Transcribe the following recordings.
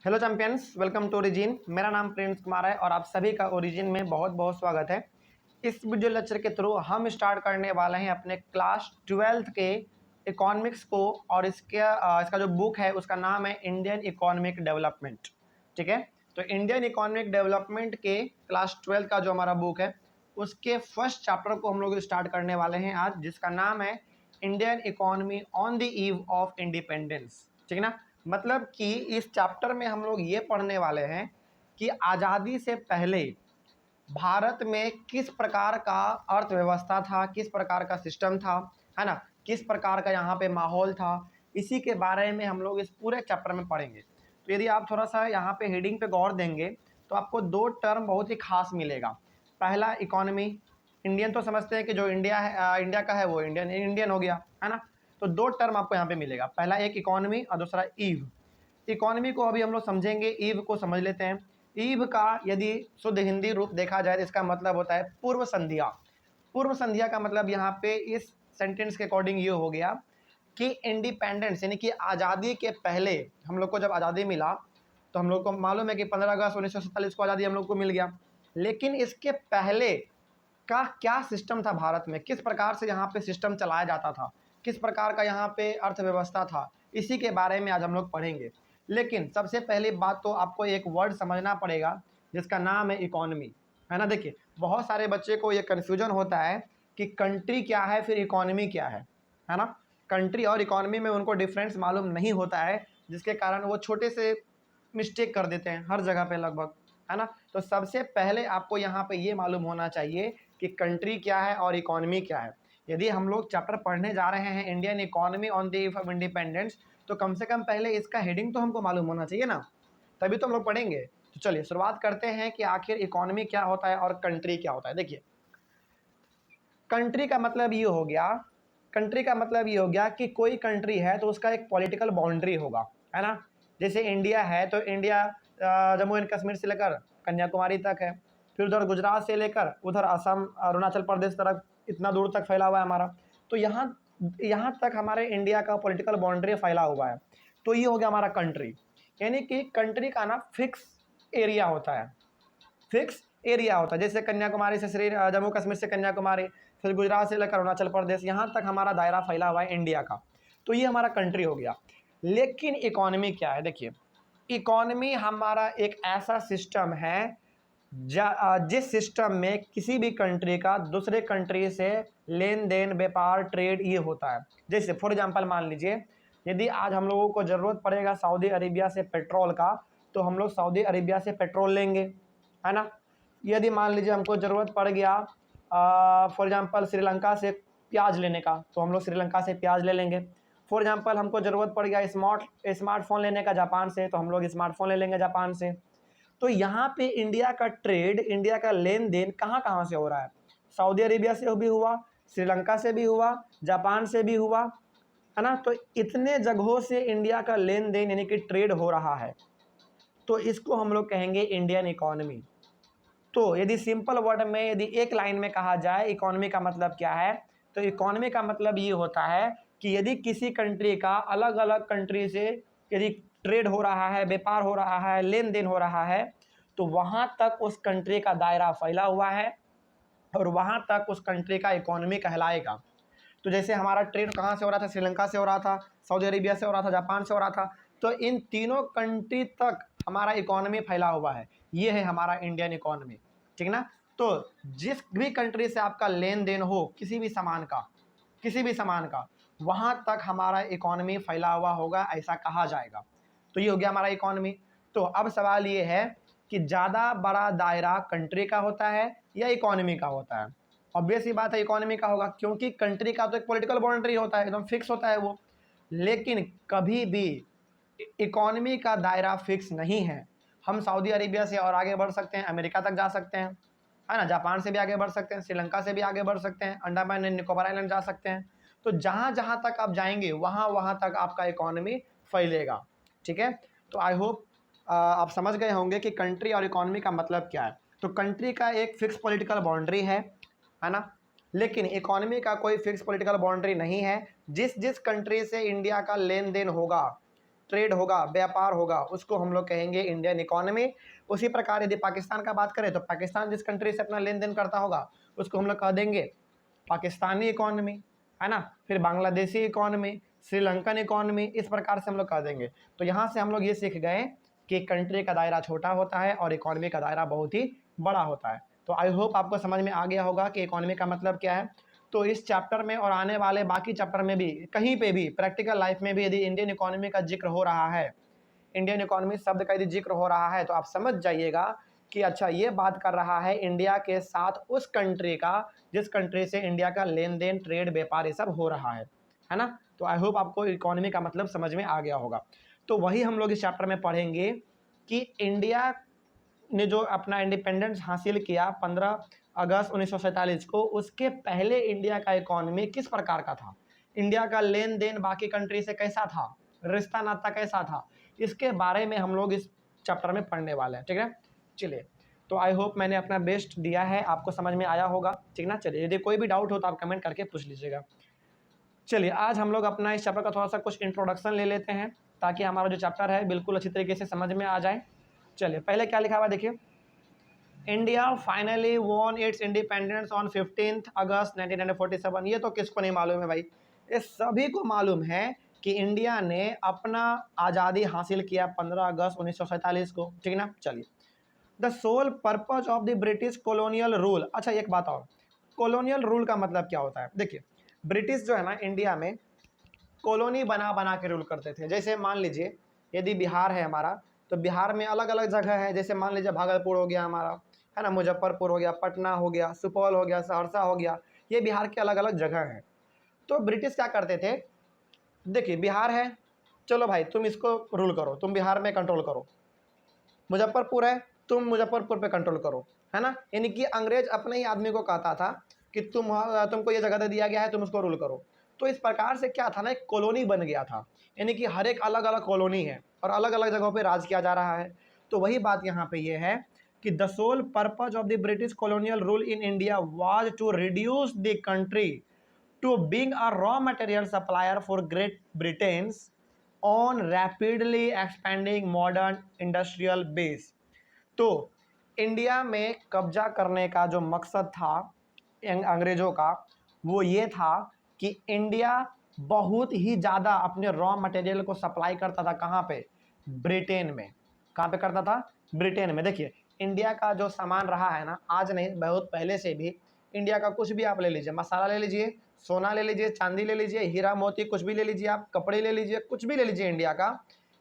Hello champions, welcome to origin. मेरा नाम Prince Kumar है और आप सभी का ओरिजिन में बहुत बहुत स्वागत है। इस वीडियो लेक्चर के थ्रू हम स्टार्ट करने वाले हैं अपने क्लास 12th के इकोनॉमिक्स को, और इसका जो बुक है उसका नाम है इंडियन इकोनॉमिक डेवलपमेंट। ठीक है, तो इंडियन इकोनॉमिक डेवलपमेंट के क्लास 12 का जो हमारा बुक है उसके फर्स्ट चैप्टर को हम लोग स्टार्ट करने वाले हैं आज, जिसका नाम है Indian economy on the eve of independence. ठीक है ना, मतलब कि इस चैप्टर में हम लोग ये पढ़ने वाले हैं कि आज़ादी से पहले भारत में किस प्रकार का अर्थव्यवस्था था, किस प्रकार का सिस्टम था, है ना, किस प्रकार का यहाँ पे माहौल था। इसी के बारे में हम लोग इस पूरे चैप्टर में पढ़ेंगे। तो यदि आप थोड़ा सा यहाँ पे हेडिंग पे गौर देंगे तो आपको दो टर्म बहुत ही खास मिलेगा। पहला इकोनॉमी, इंडियन तो समझते हैं कि जो इंडिया है, इंडिया का है वो इंडियन हो गया, है ना। तो दो टर्म आपको यहाँ पे मिलेगा, पहला एक इकोनॉमी और दूसरा ईव। इकोनॉमी को अभी हम लोग समझेंगे, ईव को समझ लेते हैं। ईव का यदि शुद्ध हिंदी रूप देखा जाए तो इसका मतलब होता है पूर्व संध्या। पूर्व संध्या का मतलब यहाँ पे इस सेंटेंस के अकॉर्डिंग ये हो गया कि इंडिपेंडेंस यानी कि आज़ादी के पहले हम लोग को जब आज़ादी मिला तो हम लोग को मालूम है कि 15 अगस्त 1947 को आज़ादी हम लोग को मिल गया, लेकिन इसके पहले का क्या सिस्टम था भारत में, किस प्रकार से यहाँ पे सिस्टम चलाया जाता था, किस प्रकार का यहाँ पे अर्थव्यवस्था था, इसी के बारे में आज हम लोग पढ़ेंगे। लेकिन सबसे पहली बात तो आपको एक वर्ड समझना पड़ेगा जिसका नाम है इकोनॉमी, है ना। देखिए, बहुत सारे बच्चे को ये कन्फ्यूजन होता है कि कंट्री क्या है फिर इकोनॉमी क्या है ना। कंट्री और इकोनॉमी में उनको डिफरेंस मालूम नहीं होता है, जिसके कारण वो छोटे से मिस्टेक कर देते हैं हर जगह पे लगभग, है ना। तो सबसे पहले आपको यहाँ पे ये मालूम होना चाहिए कि कंट्री क्या है और इकोनॉमी क्या है। यदि हम लोग चैप्टर पढ़ने जा रहे हैं Indian economy on the eve of independence, तो कम से कम पहले इसका हेडिंग तो हमको मालूम होना चाहिए ना, तभी तो हम लोग पढ़ेंगे। तो चलिए शुरुआत करते हैं कि आखिर इकोनॉमी क्या होता है और कंट्री क्या होता है। देखिए, कंट्री का मतलब ये हो गया, कंट्री का मतलब ये हो गया कि कोई कंट्री है तो उसका एक पॉलिटिकल बाउंड्री होगा, है ना। जैसे इंडिया है तो इंडिया जम्मू एंड कश्मीर से लेकर कन्याकुमारी तक है, फिर उधर गुजरात से लेकर उधर असम अरुणाचल प्रदेश तरफ इतना दूर तक फैला हुआ है हमारा। तो यहाँ यहाँ तक हमारे इंडिया का पॉलिटिकल बाउंड्री फैला हुआ है। तो ये हो गया हमारा कंट्री, यानी कि कंट्री का ना फिक्स एरिया होता है, फिक्स एरिया होता है। जैसे कन्याकुमारी से जम्मू कश्मीर से कन्याकुमारी, फिर गुजरात से लेकर अरुणाचल प्रदेश, यहाँ तक हमारा दायरा फैला हुआ है इंडिया का। तो ये हमारा कंट्री हो गया। लेकिन इकोनॉमी क्या है, देखिए, इकोनॉमी हमारा एक ऐसा सिस्टम है जिस सिस्टम में किसी भी कंट्री का दूसरे कंट्री से लेन देन, व्यापार, ट्रेड ये होता है। जैसे फॉर एग्जांपल मान लीजिए, यदि आज हम लोगों को ज़रूरत पड़ेगा सऊदी अरेबिया से पेट्रोल का, तो हम लोग सऊदी अरेबिया से पेट्रोल लेंगे, है ना। यदि मान लीजिए हमको ज़रूरत पड़ गया फॉर एग्जांपल श्रीलंका से प्याज लेने का, तो हम लोग श्रीलंका से प्याज ले लेंगे। फॉर एग्जांपल हमको ज़रूरत पड़ गया स्मार्टफोन लेने का जापान से, तो हम लोग स्मार्टफोन ले लेंगे जापान से। तो यहाँ पे इंडिया का ट्रेड, इंडिया का लेन देन कहाँ कहाँ से हो रहा है, सऊदी अरेबिया से भी हुआ, श्रीलंका से भी हुआ, जापान से भी हुआ, है ना। तो इतने जगहों से इंडिया का लेन देन यानी कि ट्रेड हो रहा है। तो इसको हम लोग कहेंगे इंडियन इकोनॉमी। तो यदि सिंपल वर्ड में, यदि एक लाइन में कहा जाए इकोनॉमी का मतलब क्या है, तो इकोनॉमी का मतलब ये होता है कि यदि किसी कंट्री का अलग अलग कंट्री से यदि ट्रेड हो रहा है, व्यापार हो रहा है, लेन देन हो रहा है, तो वहाँ तक उस कंट्री का दायरा फैला हुआ है और वहाँ तक उस कंट्री का इकोनॉमी कहलाएगा। तो जैसे हमारा ट्रेड कहाँ से हो रहा था, श्रीलंका से हो रहा था, सऊदी अरेबिया से हो रहा था, जापान से हो रहा था। तो इन तीनों कंट्री तक हमारा इकोनॉमी फैला हुआ है, ये है हमारा इंडियन इकोनॉमी। ठीक ना। तो जिस भी कंट्री से आपका लेन देन हो किसी भी सामान का, वहाँ तक हमारा इकोनॉमी फैला हुआ होगा, ऐसा कहा जाएगा। तो ये हो गया हमारा इकोनॉमी। तो अब सवाल ये है कि ज़्यादा बड़ा दायरा कंट्री का होता है या इकोनॉमी का होता है। ऑब्वियस ही बात है इकोनॉमी का होगा, क्योंकि कंट्री का तो एक पॉलिटिकल बाउंड्री होता है, एकदम फिक्स होता है वो। लेकिन कभी भी इकोनॉमी का दायरा फिक्स नहीं है। हम सऊदी अरेबिया से और आगे बढ़ सकते हैं, अमेरिका तक जा सकते हैं, है ना, जापान से भी आगे बढ़ सकते हैं, श्रीलंका से भी आगे बढ़ सकते हैं, अंडमान एंड निकोबार आइलैंड जा सकते हैं। तो जहाँ जहाँ तक आप जाएंगे वहाँ वहाँ तक आपका इकोनॉमी फैलेगा। ठीक है, तो आई होप आप समझ गए होंगे कि कंट्री और इकोनॉमी का मतलब क्या है। तो कंट्री का एक फिक्स पॉलिटिकल बाउंड्री है ना, लेकिन इकोनॉमी का कोई फिक्स पॉलिटिकल बाउंड्री नहीं है। जिस जिस कंट्री से इंडिया का लेन देन होगा, ट्रेड होगा, व्यापार होगा, उसको हम लोग कहेंगे इंडियन इकोनॉमी। उसी प्रकार यदि पाकिस्तान का बात करें तो पाकिस्तान जिस कंट्री से अपना लेन देन करता होगा उसको हम लोग कह देंगे पाकिस्तानी इकोनॉमी, है ना। फिर बांग्लादेशी इकोनॉमी, श्रीलंकन इकोनॉमी, इस प्रकार से हम लोग कह देंगे। तो यहाँ से हम लोग ये सीख गए कि कंट्री का दायरा छोटा होता है और इकोनॉमी का दायरा बहुत ही बड़ा होता है। तो आई होप आपको समझ में आ गया होगा कि इकोनॉमी का मतलब क्या है। तो इस चैप्टर में और आने वाले बाकी चैप्टर में भी कहीं पे भी प्रैक्टिकल लाइफ में भी यदि इंडियन इकोनॉमी का जिक्र हो रहा है, इंडियन इकोनॉमी शब्द का यदि जिक्र हो रहा है, तो आप समझ जाइएगा कि अच्छा ये बात कर रहा है इंडिया के साथ उस कंट्री का जिस कंट्री से इंडिया का लेन देन, ट्रेड, व्यापार ये सब हो रहा है ना। तो आई होप आपको इकोनॉमी का मतलब समझ में आ गया होगा। तो वही हम लोग इस चैप्टर में पढ़ेंगे कि इंडिया ने जो अपना इंडिपेंडेंस हासिल किया 15 अगस्त 1947 को, उसके पहले इंडिया का इकोनॉमी किस प्रकार का था, इंडिया का लेन देन बाकी कंट्री से कैसा था, रिश्ता नाता कैसा था, इसके बारे में हम लोग इस चैप्टर में पढ़ने वाले हैं, ठीक है। चलिए, तो आई होप मैंने अपना बेस्ट दिया है, आपको समझ में आया होगा, ठीक ना। चलिए, यदि कोई भी डाउट हो तो आप कमेंट करके पूछ लीजिएगा। चलिए, आज हम लोग अपना इस चैप्टर का थोड़ा सा कुछ इंट्रोडक्शन ले लेते हैं ताकि हमारा जो चैप्टर है बिल्कुल अच्छी तरीके से समझ में आ जाए। चलिए, पहले क्या लिखा हुआ देखिए, India finally von it's independence on 15 अगस्त 1947। ये तो किसको नहीं मालूम है भाई, ये सभी को मालूम है कि इंडिया ने अपना आज़ादी हासिल किया 15 अगस्त 1947 को, ठीक ना। चलिए, the sole purpose of the British colonial rule. अच्छा, एक बात और, कॉलोनियल रूल का मतलब क्या होता है। देखिए, ब्रिटिश जो है ना इंडिया में कॉलोनी बना बना के रूल करते थे। जैसे मान लीजिए यदि बिहार है हमारा, तो बिहार में अलग अलग जगह है, जैसे मान लीजिए भागलपुर हो गया हमारा, है ना, मुजफ्फरपुर हो गया, पटना हो गया, सुपौल हो गया, सहरसा हो गया, ये बिहार के अलग अलग जगह हैं। तो ब्रिटिश क्या करते थे, देखिए बिहार है, चलो भाई तुम इसको रूल करो, तुम बिहार में कंट्रोल करो। मुजफ्फरपुर है, तुम मुजफ्फरपुर पे कंट्रोल करो, है ना। यानी कि अंग्रेज अपने ही आदमी को कहता था कि तुमको ये जगह दे दिया गया है, तुम उसको रूल करो। तो इस प्रकार से क्या था ना, एक कॉलोनी बन गया था, यानी कि हर एक अलग अलग कॉलोनी है और अलग अलग जगहों पे राज किया जा रहा है। तो वही बात यहाँ पे ये है कि the sole purpose of the British colonial rule in India was to reduce the country to being a raw material supplier for Great Britain on rapidly expanding modern industrial base. तो इंडिया में कब्जा करने का जो मकसद था अंग्रेज़ों का, वो ये था कि इंडिया बहुत ही ज़्यादा अपने रॉ मटेरियल को सप्लाई करता था, कहाँ पे, ब्रिटेन में। कहाँ पे करता था, ब्रिटेन में। देखिए, इंडिया का जो सामान रहा है ना, आज नहीं बहुत पहले से भी इंडिया का कुछ भी आप ले लीजिए, मसाला ले लीजिए, सोना ले लीजिए, चांदी ले लीजिए, हीरा मोती कुछ भी ले लीजिए, आप कपड़े ले लीजिए, कुछ भी ले लीजिए,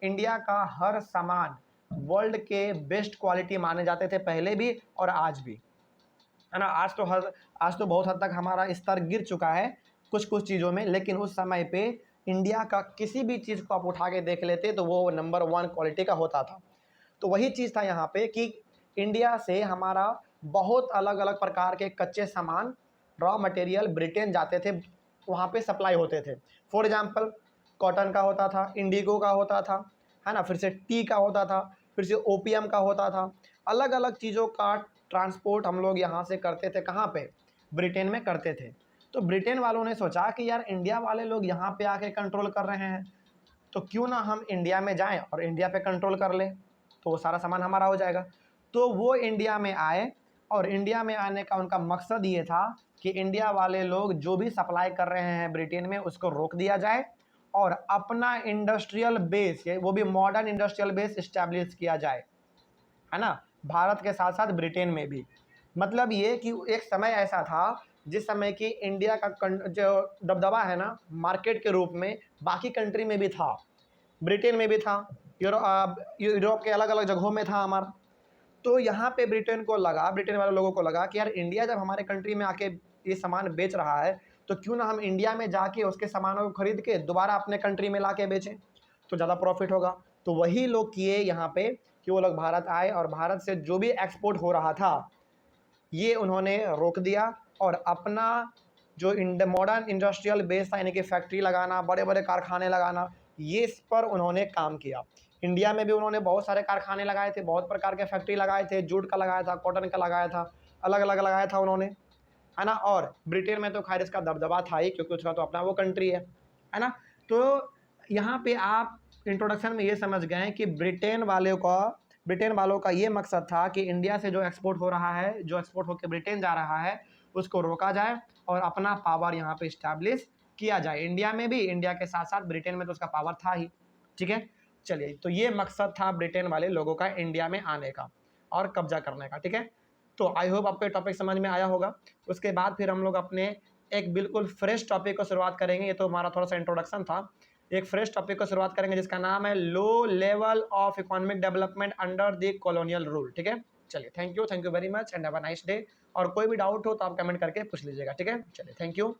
इंडिया का हर सामान वर्ल्ड के बेस्ट क्वालिटी माने जाते थे पहले भी और आज भी, है ना। आज तो बहुत हद तक हमारा स्तर गिर चुका है कुछ कुछ चीज़ों में, लेकिन उस समय पे इंडिया का किसी भी चीज़ को आप उठा के देख लेते तो वो नंबर 1 क्वालिटी का होता था। तो वही चीज़ था यहाँ पे कि इंडिया से हमारा बहुत अलग अलग प्रकार के कच्चे सामान, रॉ मटेरियल ब्रिटेन जाते थे, वहाँ पे सप्लाई होते थे। फॉर एग्जांपल, कॉटन का होता था, इंडिगो का होता था, है ना, फिर से टी का होता था, फिर से ओपीएम का होता था। अलग अलग चीज़ों का ट्रांसपोर्ट हम लोग यहाँ से करते थे, कहाँ पे, ब्रिटेन में करते थे। तो ब्रिटेन वालों ने सोचा कि यार इंडिया वाले लोग यहाँ पे आके कंट्रोल कर रहे हैं, तो क्यों ना हम इंडिया में जाएं और इंडिया पे कंट्रोल कर लें, तो वो सारा सामान हमारा हो जाएगा। तो वो इंडिया में आए और इंडिया में आने का उनका मकसद ये था कि इंडिया वाले लोग जो भी सप्लाई कर रहे हैं ब्रिटेन में उसको रोक दिया जाए और अपना इंडस्ट्रियल बेस, वो भी मॉडर्न इंडस्ट्रियल बेस इस्टेब्लिश किया जाए, है ना, भारत के साथ साथ ब्रिटेन में भी। मतलब ये कि एक समय ऐसा था जिस समय कि इंडिया का जो दबदबा है ना मार्केट के रूप में बाकी कंट्री में भी था, ब्रिटेन में भी था, यूरोप के अलग अलग जगहों में था हमारा। तो यहाँ पे ब्रिटेन वाले लोगों को लगा कि यार इंडिया जब हमारे कंट्री में आके ये सामान बेच रहा है, तो क्यों ना हम इंडिया में जाके उसके सामानों को खरीद के दोबारा अपने कंट्री में ला के बेचें, तो ज़्यादा प्रॉफिट होगा। तो वही लोग किए यहाँ पे कि वो लोग भारत आए और भारत से जो भी एक्सपोर्ट हो रहा था ये उन्होंने रोक दिया और अपना जो मॉडर्न इंडस्ट्रियल बेस था, यानी कि फैक्ट्री लगाना, बड़े बड़े कारखाने लगाना, ये इस पर उन्होंने काम किया। इंडिया में भी उन्होंने बहुत सारे कारखाने लगाए थे, बहुत प्रकार के फैक्ट्री लगाए थे, जूट का लगाया था, कॉटन का लगाया था, अलग अलग लगाया था उन्होंने, है ना। और ब्रिटेन में तो खैर इसका दबदबा था ही, क्योंकि उसका तो अपना वो कंट्री है ना। तो यहाँ पे आप इंट्रोडक्शन में ये समझ गए कि ब्रिटेन वालों का ये मकसद था कि इंडिया से जो एक्सपोर्ट हो रहा है, जो एक्सपोर्ट होकर ब्रिटेन जा रहा है, उसको रोका जाए और अपना पावर यहाँ पे इस्टेब्लिश किया जाए। इंडिया में भी, इंडिया के साथ साथ ब्रिटेन में तो उसका पावर था ही। ठीक है, चलिए, तो ये मकसद था ब्रिटेन वाले लोगों का इंडिया में आने का और कब्जा करने का। ठीक है, तो आई होप आपको टॉपिक समझ में आया होगा। उसके बाद फिर हम लोग अपने एक बिल्कुल फ्रेश टॉपिक को शुरुआत करेंगे। ये तो हमारा थोड़ा सा इंट्रोडक्शन था। एक फ्रेश टॉपिक को शुरुआत करेंगे जिसका नाम है low level of economic development under the colonial rule. ठीक है, चलिए, thank you very much and have a nice day. और कोई भी डाउट हो तो आप कमेंट करके पूछ लीजिएगा। ठीक है, चलिए, थैंक यू।